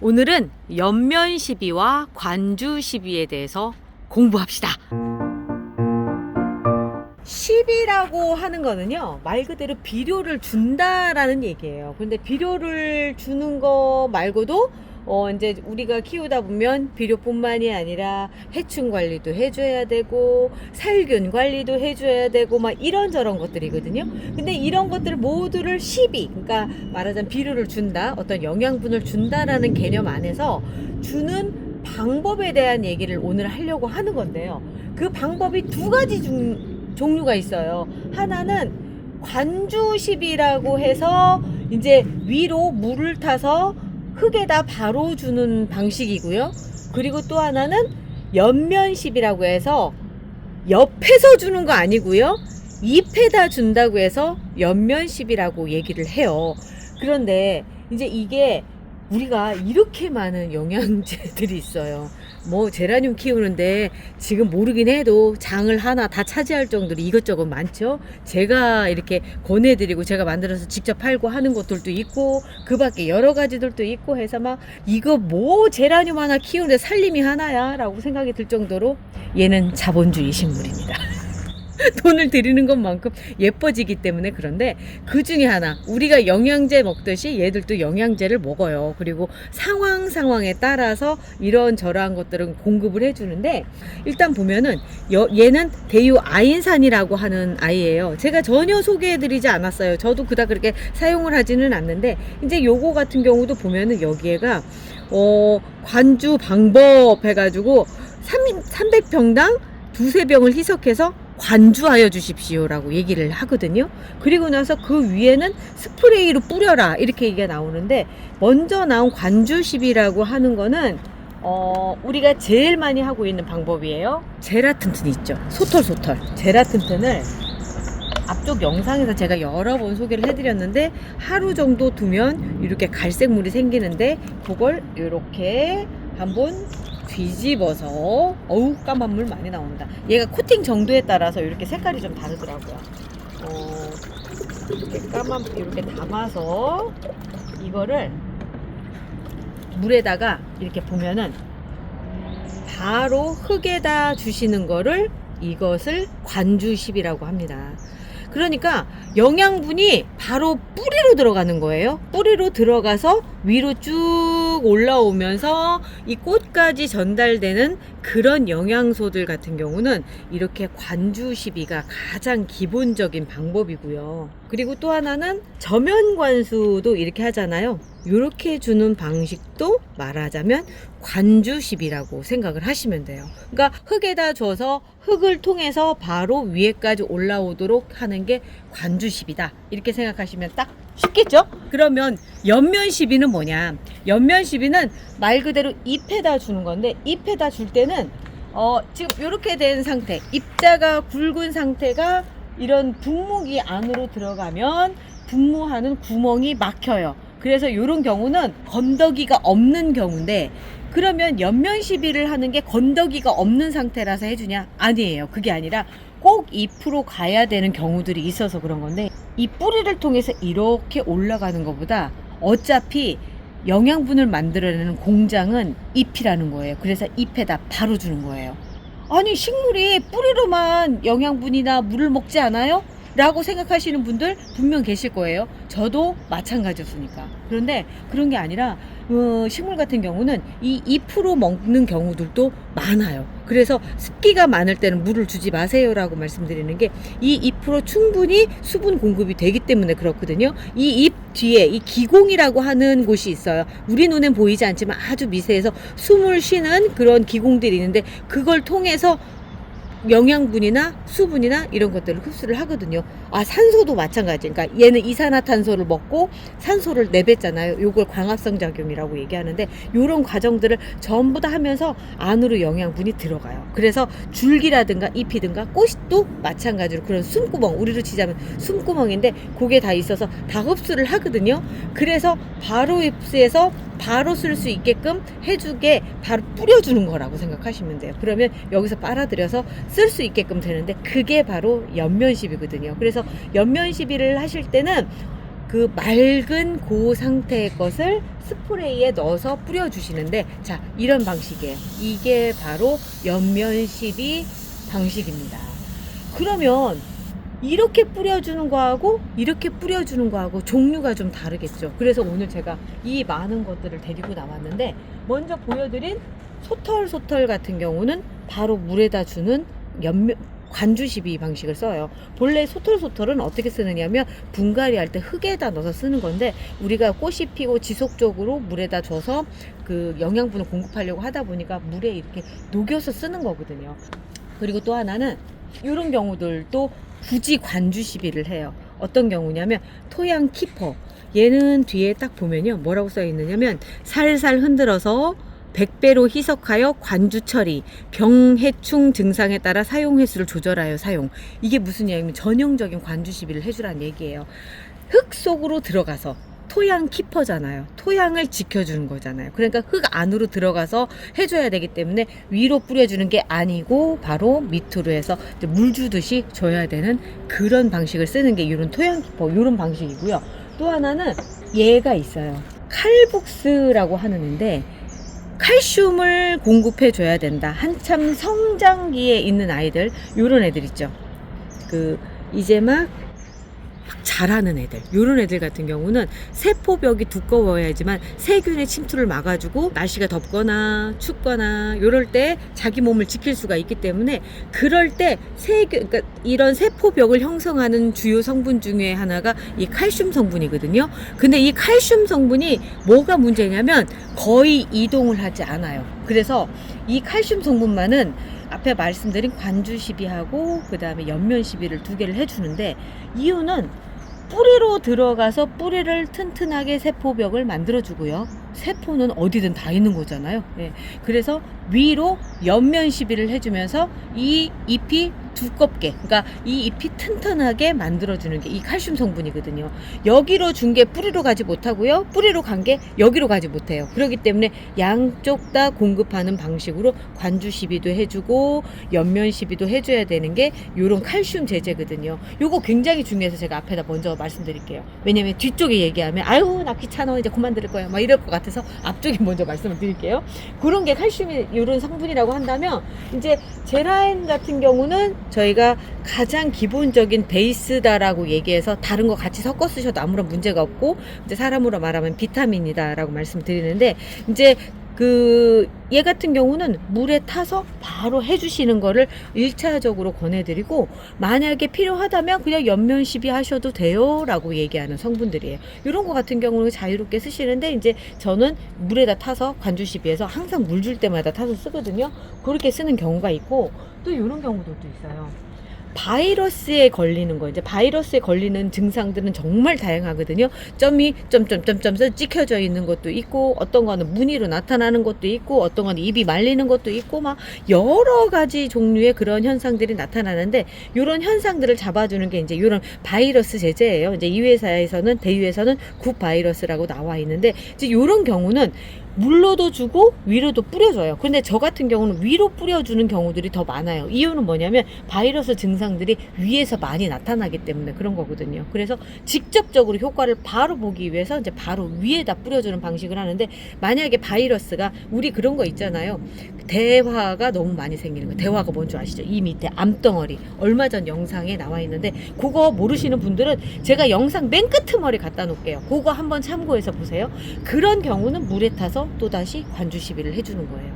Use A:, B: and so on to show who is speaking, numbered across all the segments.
A: 오늘은 연면 시비와 관주 시비에 대해서 공부합시다. 시비라고 하는 거는요, 말 그대로 비료를 준다라는 얘기예요. 근데 비료를 주는 거 말고도 이제 우리가 키우다 보면 비료뿐만이 아니라 해충 관리도 해줘야 되고 살균 관리도 해줘야 되고 막 이런저런 것들이거든요. 근데 이런 것들 모두를 시비, 그러니까 말하자면 비료를 준다, 어떤 영양분을 준다라는 개념 안에서 주는 방법에 대한 얘기를 오늘 하려고 하는 건데요. 그 방법이 두 가지 종류가 있어요. 하나는 관주시비라고 해서 이제 위로 물을 타서 흙에다 바로 주는 방식이고요. 그리고 또 하나는 연면시비라고 해서 옆에서 주는 거 아니고요, 잎에다 준다고 해서 연면시비라고 얘기를 해요. 그런데 이제 이게 우리가 이렇게 많은 영양제들이 있어요. 뭐 제라늄 키우는데 지금 모르긴 해도 장을 하나 다 차지할 정도로 이것저것 많죠. 제가 이렇게 권해드리고 제가 만들어서 직접 팔고 하는 것들도 있고 그 밖에 여러 가지들도 있고 해서 막 이거 뭐 제라늄 하나 키우는데 살림이 하나야 라고 생각이 들 정도로 얘는 자본주의 식물입니다. 돈을 들이는 것만큼 예뻐지기 때문에. 그런데 그 중에 하나, 우리가 영양제 먹듯이 얘들도 영양제를 먹어요. 그리고 상황에 따라서 이런저러한 것들은 공급을 해주는데, 일단 보면은 얘는 대유아인산이라고 하는 아이예요. 제가 전혀 소개해드리지 않았어요. 저도 그닥 그렇게 사용을 하지는 않는데, 이제 요거 같은 경우도 보면은 여기에가 관주 방법 해가지고 300평당 두세 병을 희석해서 관주하여 주십시오라고 얘기를 하거든요. 그리고 나서 그 위에는 스프레이로 뿌려라 이렇게 얘기가 나오는데, 먼저 나온 관주십이라고 하는 거는 우리가 제일 많이 하고 있는 방법이에요. 제라튼튼 있죠. 소털 제라튼튼을 앞쪽 영상에서 제가 여러 번 소개를 해드렸는데, 하루 정도 두면 이렇게 갈색 물이 생기는데, 그걸 이렇게 한번 뒤집어서, 어우 까만 물 많이 나온다. 얘가 코팅 정도에 따라서 이렇게 색깔이 좀 다르더라고요. 이렇게 이렇게 담아서 이거를 물에다가 이렇게 보면은 바로 흙에다 주시는 거를, 이것을 관주십이라고 합니다. 그러니까 영양분이 바로 뿌리로 들어가는 거예요. 뿌리로 들어가서 위로 쭉 올라오면서 이 꽃까지 전달되는 그런 영양소들 같은 경우는 이렇게 관주시비가 가장 기본적인 방법이고요. 그리고 또 하나는 저면관수도 이렇게 하잖아요. 이렇게 주는 방식도 말하자면 관주시비라고 생각을 하시면 돼요. 그러니까 흙에다 줘서 흙을 통해서 바로 위에까지 올라오도록 하는 게 관주시비다, 이렇게 생각하시면 딱 쉽겠죠? 그러면 연면시비는 뭐냐? 연면시비는 말 그대로 잎에다 주는 건데, 잎에다 줄 때는 지금 이렇게 된 상태, 입자가 굵은 상태가 이런 분무기 안으로 들어가면 분무하는 구멍이 막혀요. 그래서 이런 경우는 건더기가 없는 경우인데, 그러면 연면시비를 하는 게 건더기가 없는 상태라서 해주냐? 아니에요. 그게 아니라 꼭 잎으로 가야 되는 경우들이 있어서 그런 건데, 이 뿌리를 통해서 이렇게 올라가는 것보다 어차피 영양분을 만들어내는 공장은 잎이라는 거예요. 그래서 잎에다 바로 주는 거예요. 아니, 식물이 뿌리로만 영양분이나 물을 먹지 않아요? 라고 생각하시는 분들 분명 계실 거예요. 저도 마찬가지였으니까. 그런데 그런 게 아니라 식물 같은 경우는 이 잎으로 먹는 경우들도 많아요. 그래서 습기가 많을 때는 물을 주지 마세요 라고 말씀드리는 게, 이 잎으로 충분히 수분 공급이 되기 때문에 그렇거든요. 이 잎 뒤에 이 기공이라고 하는 곳이 있어요. 우리 눈엔 보이지 않지만 아주 미세해서 숨을 쉬는 그런 기공들이 있는데, 그걸 통해서 영양분이나 수분이나 이런 것들을 흡수를 하거든요. 산소도 마찬가지. 그러니까 얘는 이산화탄소를 먹고 산소를 내뱉잖아요. 요걸 광합성 작용이라고 얘기하는데, 요런 과정들을 전부 다 하면서 안으로 영양분이 들어가요. 그래서 줄기라든가 잎이든가 꽃도 마찬가지로 그런 숨구멍, 우리로 치자면 숨구멍인데 그게 다 있어서 다 흡수를 하거든요. 그래서 바로 흡수해서 바로 쓸 수 있게끔 해주게 바로 뿌려주는 거라고 생각하시면 돼요. 그러면 여기서 빨아들여서 쓸 수 있게끔 되는데, 그게 바로 연면시비거든요. 그래서 연면시비를 하실 때는 그 맑은 그 상태의 것을 스프레이에 넣어서 뿌려주시는데, 자, 이런 방식이에요. 이게 바로 연면시비 방식입니다. 그러면 이렇게 뿌려주는 거하고 이렇게 뿌려주는 거하고 종류가 좀 다르겠죠. 그래서 오늘 제가 이 많은 것들을 데리고 나왔는데, 먼저 보여드린 소털 같은 경우는 바로 물에다 주는 관주시비 방식을 써요. 본래 소털은 어떻게 쓰느냐면 분갈이 할 때 흙에다 넣어서 쓰는 건데, 우리가 꽃이 피고 지속적으로 물에다 줘서 그 영양분을 공급하려고 하다 보니까 물에 이렇게 녹여서 쓰는 거거든요. 그리고 또 하나는 이런 경우들도 굳이 관주시비를 해요. 어떤 경우냐면 토양 키퍼. 얘는 뒤에 딱 보면요, 뭐라고 써 있느냐면 살살 흔들어서 100배로 희석하여 관주 처리, 병해충 증상에 따라 사용 횟수를 조절하여 사용. 이게 무슨 얘기냐면 전형적인 관주 시비를 해주라는 얘기예요. 흙 속으로 들어가서, 토양 키퍼잖아요. 토양을 지켜주는 거잖아요. 그러니까 흙 안으로 들어가서 해줘야 되기 때문에 위로 뿌려주는 게 아니고 바로 밑으로 해서 물 주듯이 줘야 되는 그런 방식을 쓰는 게 이런 토양 키퍼, 이런 방식이고요. 또 하나는 얘가 있어요. 칼북스라고 하는 애인데, 칼슘을 공급해 줘야 된다. 한참 성장기에 있는 아이들, 요런 애들 있죠. 이제 막 자라는 애들, 요런 애들 같은 경우는 세포벽이 두꺼워야지만 세균의 침투를 막아주고, 날씨가 덥거나 춥거나 요럴 때 자기 몸을 지킬 수가 있기 때문에, 그럴 때 그러니까 이런 세포벽을 형성하는 주요 성분 중에 하나가 이 칼슘 성분이거든요. 근데 이 칼슘 성분이 뭐가 문제냐면 거의 이동을 하지 않아요. 그래서 이 칼슘 성분만은 앞에 말씀드린 관주시비하고 그 다음에 연면시비를 두 개를 해주는데, 이유는 뿌리로 들어가서 뿌리를 튼튼하게 세포벽을 만들어주고요. 세포는 어디든 다 있는 거잖아요. 예. 그래서 위로 연면시비를 해주면서 이 잎이 두껍게, 그러니까 이 잎이 튼튼하게 만들어주는 게 이 칼슘 성분이거든요. 여기로 준 게 뿌리로 가지 못하고요, 뿌리로 간 게 여기로 가지 못해요. 그렇기 때문에 양쪽 다 공급하는 방식으로 관주시비도 해주고 연면시비도 해줘야 되는 게 요런 칼슘 제제거든요. 요거 굉장히 중요해서 제가 앞에다 먼저 말씀드릴게요. 왜냐면 뒤쪽에 얘기하면 아유 나 귀찮아 이제 그만 들을 거야 막 이럴 것 같아서 앞쪽에 먼저 말씀을 드릴게요. 그런 게 칼슘이 요런 성분이라고 한다면, 이제 제라인 같은 경우는 저희가 가장 기본적인 베이스다라고 얘기해서 다른 거 같이 섞어 쓰셔도 아무런 문제가 없고, 이제 사람으로 말하면 비타민이다라고 말씀드리는데, 이제 얘 같은 경우는 물에 타서 바로 해주시는 거를 1차적으로 권해드리고, 만약에 필요하다면 그냥 연면시비 하셔도 돼요 라고 얘기하는 성분들이에요. 이런 거 같은 경우는 자유롭게 쓰시는데, 이제 저는 물에다 타서 관주시비해서 항상 물 줄 때마다 타서 쓰거든요. 그렇게 쓰는 경우가 있고, 또 이런 경우들도 있어요. 바이러스에 걸리는 거, 이제 바이러스에 걸리는 증상들은 정말 다양하거든요. 점이 점점점점점 찍혀져 있는 것도 있고, 어떤 거는 무늬로 나타나는 것도 있고, 어떤 거는 입이 말리는 것도 있고, 막 여러 가지 종류의 그런 현상들이 나타나는데, 이런 현상들을 잡아주는 게 이제 이런 바이러스 제제예요. 이제 이 회사에서는, 대유에서는 굿바이러스라고 나와 있는데, 이제 이런 경우는 물로도 주고 위로도 뿌려줘요. 근데 저 같은 경우는 위로 뿌려주는 경우들이 더 많아요. 이유는 뭐냐면 바이러스 증상들이 위에서 많이 나타나기 때문에 그런 거거든요. 그래서 직접적으로 효과를 바로 보기 위해서 이제 바로 위에다 뿌려주는 방식을 하는데, 만약에 바이러스가, 우리 그런 거 있잖아요. 대화가 너무 많이 생기는 거. 대화가 뭔지 아시죠? 이 밑에 암덩어리. 얼마 전 영상에 나와 있는데, 그거 모르시는 분들은 제가 영상 맨 끄트머리 갖다 놓을게요. 그거 한번 참고해서 보세요. 그런 경우는 물에 타서 또다시 관주시비를 해주는 거예요.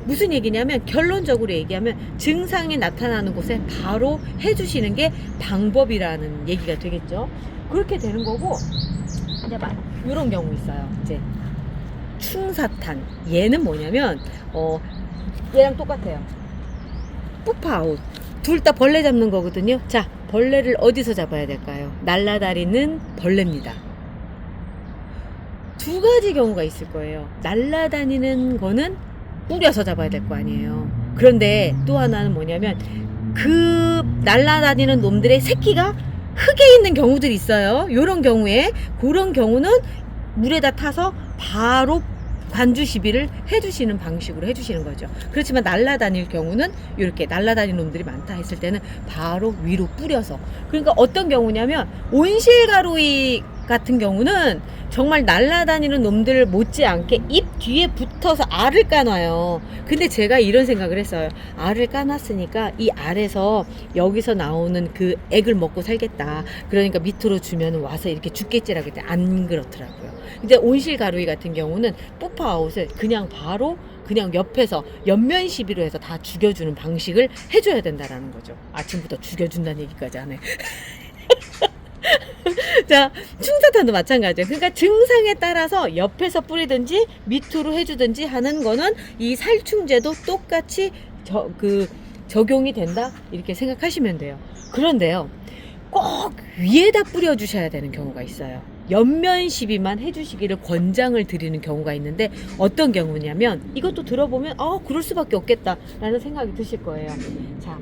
A: 무슨 얘기냐면, 결론적으로 얘기하면 증상이 나타나는 곳에 바로 해주시는 게 방법이라는 얘기가 되겠죠. 그렇게 되는 거고, 이제 이런 경우 있어요. 이제 충사탄. 얘는 뭐냐면 얘랑 똑같아요. 푸파아웃. 둘 다 벌레 잡는 거거든요. 자, 벌레를 어디서 잡아야 될까요? 날아다니는 벌레입니다. 두 가지 경우가 있을 거예요. 날아다니는 거는 뿌려서 잡아야 될 거 아니에요. 그런데 또 하나는 뭐냐면, 그 날아다니는 놈들의 새끼가 흙에 있는 경우들이 있어요. 요런 경우에, 그런 경우는 물에다 타서 바로 관주시비를 해주시는 방식으로 해주시는 거죠. 그렇지만 날아다닐 경우는, 이렇게 날아다니는 놈들이 많다 했을 때는 바로 위로 뿌려서. 그러니까 어떤 경우냐면, 온실가루가 같은 경우는 정말 날아다니는 놈들 못지않게 잎 뒤에 붙어서 알을 까놔요. 근데 제가 이런 생각을 했어요. 알을 까놨으니까 이 알에서 여기서 나오는 그 액을 먹고 살겠다. 그러니까 밑으로 주면 와서 이렇게 죽겠지라고 했더니 안 그렇더라고요. 근데 온실가루이 같은 경우는 푸파아웃을 그냥 바로 그냥 옆에서 옆면 시비로 해서 다 죽여주는 방식을 해줘야 된다라는 거죠. 아침부터 죽여준다는 얘기까지 하네. 자, 충사탄도 마찬가지예요. 그러니까 증상에 따라서 옆에서 뿌리든지 밑으로 해주든지 하는 거는 이 살충제도 똑같이 적용이 된다 이렇게 생각하시면 돼요. 그런데요, 꼭 위에다 뿌려주셔야 되는 경우가 있어요. 옆면 시비만 해주시기를 권장을 드리는 경우가 있는데 어떤 경우냐면 이것도 들어보면 그럴 수밖에 없겠다 라는 생각이 드실 거예요. 자,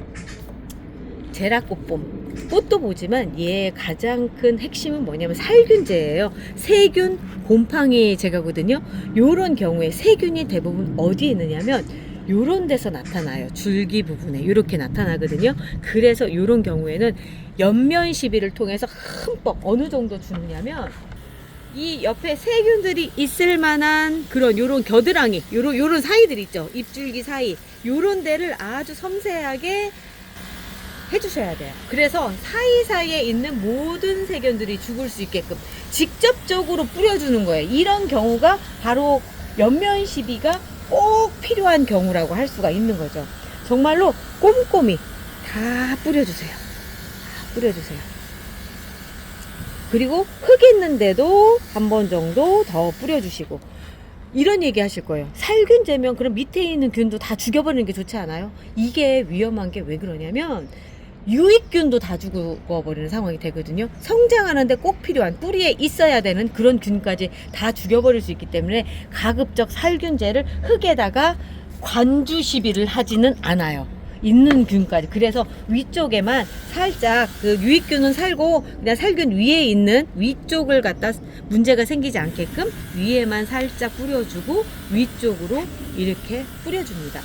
A: 제라꽃봄 꽃도 보지만 얘의 가장 큰 핵심은 뭐냐면 살균제예요. 세균 곰팡이 제거거든요. 요런 경우에 세균이 대부분 어디에 있느냐면 요런 데서 나타나요. 줄기 부분에 이렇게 나타나거든요. 그래서 요런 경우에는 옆면 시비를 통해서 흠뻑 어느 정도 주느냐면 이 옆에 세균들이 있을 만한 그런 요런 겨드랑이 요런 사이들 있죠. 잎줄기 사이 요런 데를 아주 섬세하게 해주셔야 돼요. 그래서 사이사이에 있는 모든 세균들이 죽을 수 있게끔 직접적으로 뿌려주는 거예요. 이런 경우가 바로 옆면 시비가 꼭 필요한 경우라고 할 수가 있는 거죠. 정말로 꼼꼼히 다 뿌려주세요. 다 뿌려주세요. 그리고 흙 있는데도 한 번 정도 더 뿌려주시고 이런 얘기 하실 거예요. 살균제면 그럼 밑에 있는 균도 다 죽여버리는 게 좋지 않아요? 이게 위험한 게 왜 그러냐면 유익균도 다 죽어버리는 상황이 되거든요. 성장하는데 꼭 필요한 뿌리에 있어야 되는 그런 균까지 다 죽여버릴 수 있기 때문에 가급적 살균제를 흙에다가 관주 시비를 하지는 않아요. 있는 균까지. 그래서 위쪽에만 살짝 그 유익균은 살고 그냥 살균 위에 있는 위쪽을 갖다 문제가 생기지 않게끔 위에만 살짝 뿌려주고 위쪽으로 이렇게 뿌려줍니다.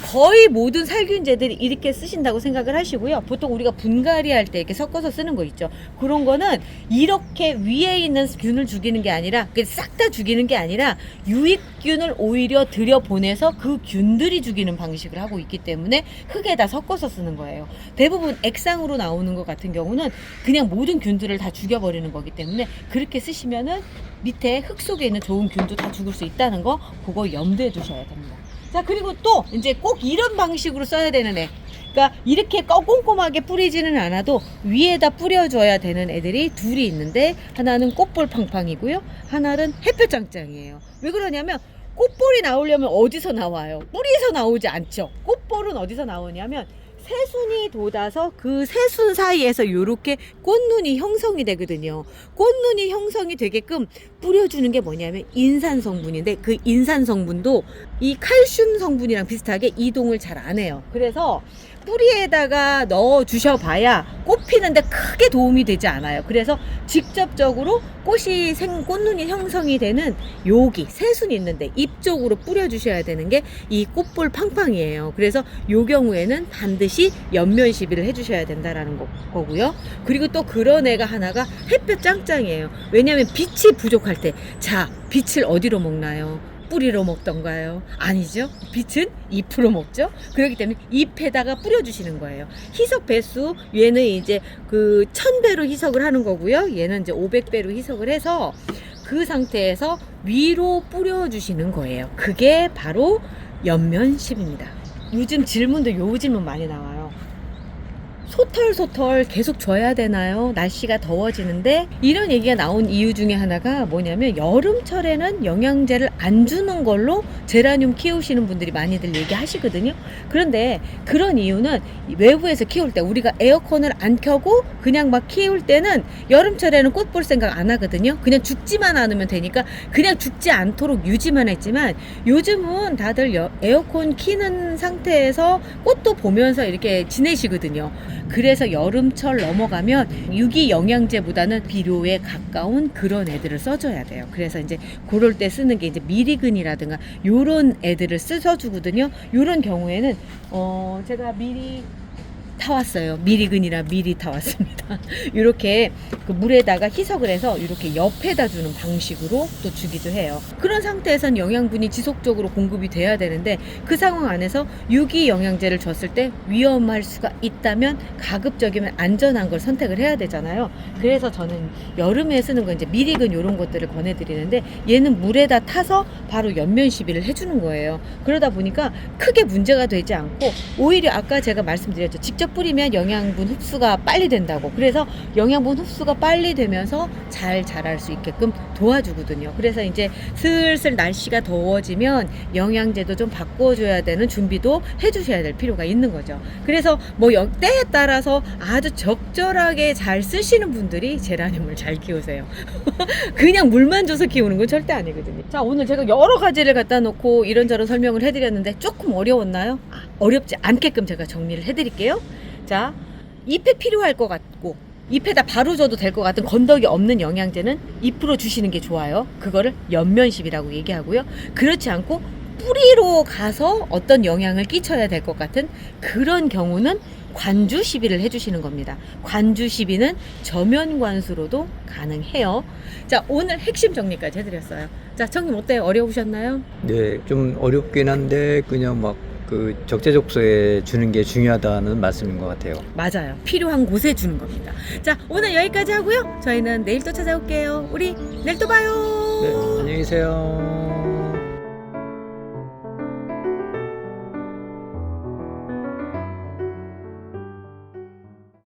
A: 거의 모든 살균제들이 이렇게 쓰신다고 생각을 하시고요. 보통 우리가 분갈이 할 때 이렇게 섞어서 쓰는 거 있죠. 그런 거는 이렇게 위에 있는 균을 죽이는 게 아니라 싹 다 죽이는 게 아니라 유익균을 오히려 들여보내서 그 균들이 죽이는 방식을 하고 있기 때문에 흙에다 섞어서 쓰는 거예요. 대부분 액상으로 나오는 것 같은 경우는 그냥 모든 균들을 다 죽여버리는 거기 때문에 그렇게 쓰시면은 밑에 흙 속에 있는 좋은 균도 다 죽을 수 있다는 거 그거 염두에 두셔야 됩니다. 자, 그리고 또 이제 꼭 이런 방식으로 써야 되는 애, 그러니까 이렇게 꼼꼼하게 뿌리지는 않아도 위에다 뿌려줘야 되는 애들이 둘이 있는데 하나는 꽃볼 팡팡이고요, 하나는 햇볕 짱짱이에요. 왜 그러냐면 꽃볼이 나오려면 어디서 나와요? 뿌리에서 나오지 않죠. 꽃볼은 어디서 나오냐면 새순이 돋아서 그 새순 사이에서 이렇게 꽃눈이 형성이 되거든요. 꽃눈이 형성이 되게끔 뿌려주는 게 뭐냐면 인산 성분인데 그 인산 성분도 이 칼슘 성분이랑 비슷하게 이동을 잘 안 해요. 그래서 뿌리에다가 넣어 주셔봐야 꽃 피는데 크게 도움이 되지 않아요. 그래서 직접적으로 꽃눈이 형성이 되는 여기 새순이 있는데 잎 쪽으로 뿌려주셔야 되는 게 이 꽃볼 팡팡이에요. 그래서 요 경우에는 반드시 옆면 시비를 해주셔야 된다라는 거고요. 그리고 또 그런 애가 하나가 햇볕 짱짱이에요. 왜냐하면 빛이 부족할 때, 자, 빛을 어디로 먹나요? 뿌리로 먹던가요? 아니죠. 빛은 잎으로 먹죠. 그렇기 때문에 잎에다가 뿌려주시는 거예요. 희석 배수, 얘는 이제 그 1000배로 희석을 하는 거고요. 얘는 이제 500배로 희석을 해서 그 상태에서 위로 뿌려주시는 거예요. 그게 바로 옆면십입니다. 요즘 질문도 요 질문 많이 나와요. 소털 계속 줘야 되나요? 날씨가 더워지는데 이런 얘기가 나온 이유 중에 하나가 뭐냐면 여름철에는 영양제를 안 주는 걸로 제라늄 키우시는 분들이 많이들 얘기하시거든요. 그런데 그런 이유는 외부에서 키울 때 우리가 에어컨을 안 켜고 그냥 막 키울 때는 여름철에는 꽃 볼 생각 안 하거든요. 그냥 죽지만 않으면 되니까 그냥 죽지 않도록 유지만 했지만 요즘은 다들 에어컨 키는 상태에서 꽃도 보면서 이렇게 지내시거든요. 그래서 여름철 넘어가면 유기 영양제보다는 비료에 가까운 그런 애들을 써줘야 돼요. 그래서 이제 그럴 때 쓰는 게 이제 미리근이라든가 요런 애들을 써주거든요. 요런 경우에는 제가 미리 타왔어요. 미리근이라 미리 타왔습니다. 이렇게 그 물에다가 희석을 해서 이렇게 옆에다 주는 방식으로 또 주기도 해요. 그런 상태에선 영양분이 지속적으로 공급이 돼야 되는데 그 상황 안에서 유기 영양제를 줬을 때 위험할 수가 있다면 가급적이면 안전한 걸 선택을 해야 되잖아요. 그래서 저는 여름에 쓰는 건 이제 미리근 이런 것들을 권해드리는데 얘는 물에다 타서 바로 연면 시비를 해주는 거예요. 그러다 보니까 크게 문제가 되지 않고 오히려 아까 제가 말씀드렸죠. 직접 뿌리면 영양분 흡수가 빨리 된다고. 그래서 영양분 흡수가 빨리 되면서 잘 자랄 수 있게끔 도와주거든요. 그래서 이제 슬슬 날씨가 더워지면 영양제도 좀 바꿔줘야 되는 준비도 해주셔야 될 필요가 있는 거죠. 그래서 뭐 때에 따라서 아주 적절하게 잘 쓰시는 분들이 제라늄을 잘 키우세요. 그냥 물만 줘서 키우는 건 절대 아니거든요. 자, 오늘 제가 여러 가지를 갖다 놓고 이런저런 설명을 해드렸는데 조금 어려웠나요? 어렵지 않게끔 제가 정리를 해드릴게요. 자, 잎에 필요할 것 같고 잎에다 바로 줘도 될 것 같은 건더기 없는 영양제는 잎으로 주시는 게 좋아요. 그거를 연면십이라고 얘기하고요. 그렇지 않고 뿌리로 가서 어떤 영향을 끼쳐야 될 것 같은 그런 경우는 관주 시비를 해주시는 겁니다. 관주 시비는 저면관수로도 가능해요. 자, 오늘 핵심 정리까지 해드렸어요. 자, 청님 어때요? 어려우셨나요?
B: 네, 좀 어렵긴 한데 그냥 막 그 적재적소에 주는 게 중요하다는 말씀인 것 같아요.
A: 맞아요. 필요한 곳에 주는 겁니다. 자, 오늘 여기까지 하고요. 저희는 내일 또 찾아올게요. 우리 내일 또 봐요.
B: 네, 안녕히 계세요.